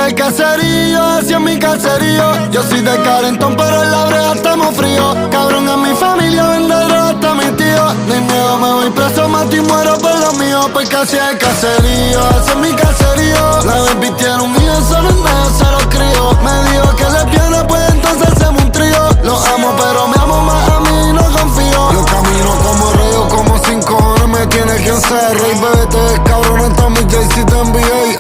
el caserío, así es mi caserío. Yo soy de calentón, pero en la brea estamos fríos. Cabrón, en mi familia vende droga hasta mi tío. Ni miedo, me voy preso, mato y muero por lo mío. Porque así es el caserío, así es mi caserío. La baby tiene un mío, solo en medio se lo crío. Me dijo que le viene, pues entonces hacemos un trío. Lo amo, pero me amo más a mí, no confío. Yo camino como río, como 5 horas me tiene quien ser rey. Bebé, te ves cabrón en todos mis JC te envié.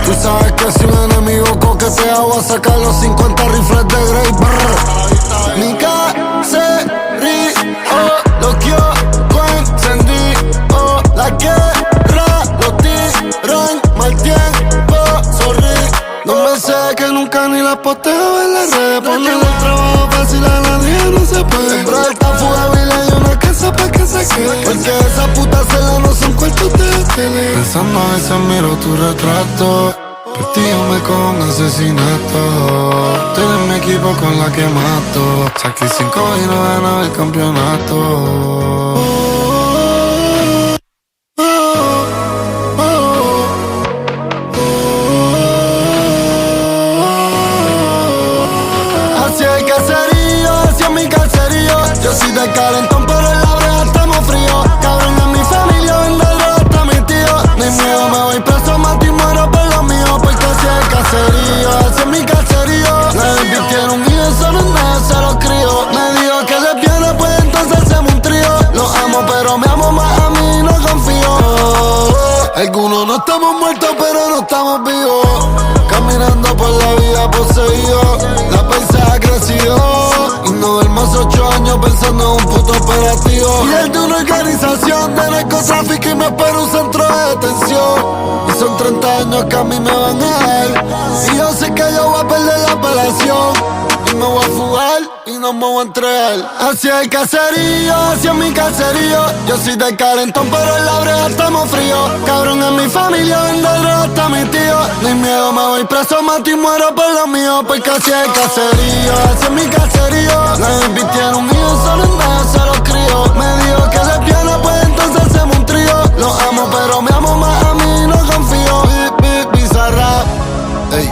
Tú sabes que si un enemigo coquetea voy a sacar los 50 rifles de Grey. Mi caserío, lo que yo encendí, la guerra, los tiros en mal tiempo, sorry. No me sé que nunca ni la posteo en las redes. Poner el trabajo fácil a nadie no se puede. Siempre está fuga y le dio una casa pa' que se quede. Porque esa puta cela no son cuartos de tele. Pensando a veces miro tu retrato. Por ti yo me cojo un asesinato. Tú eres mi equipo con la que mato. Saqué 5 y no ganaba el campeonato. Así es el caserío, así es mi caserío. Yo soy de calentón, pero en la brea estamos fríos. Cabrón, en mi familia vende droga hasta mi tío. Ni miedo, me voy preso, mato y muero por lo mío. Porque así es el caserío, así es mi caserío. La baby tiene un hijo, solo en medio se lo crío. Me dijo que le viene, pues entonces hacemos un trío. Lo amo, pero me amo más a mí, no confío. Algunos no estamos muertos, pero no estamos vivos. Caminando por la vida poseído. La paisa ha crecido y no duermo hace 8 años pensando en un puto operativo. Y es de una organización de narcotráfico y me espera un centro de detención. Y son 30 años que a mí me van a dar. Y yo sé que yo voy a perder la apelación. Y me voy a fugar y no me voy a entregar. Así es el caserío, así es mi caserío. Yo soy de calentón, pero en la brea estamos fríos. Cabrón, en mi familia vende droga hasta mi tío. Ni miedo, me voy preso, mato y muero por lo mío. Porque así es el caserío, así es mi caserío. La baby tiene un hijo, solo en medio se lo crío. Me dijo que le viene, pues entonces hacemos un trío. Lo amo, pero me amo más a mí, no confío. Bizarrap, ey,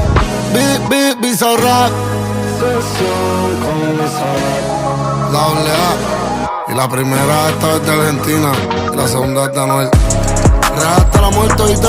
Bizarrap. Doble A. Y la primera esta es de Argentina y la segunda es de Anuel. Real hasta la muerte y te.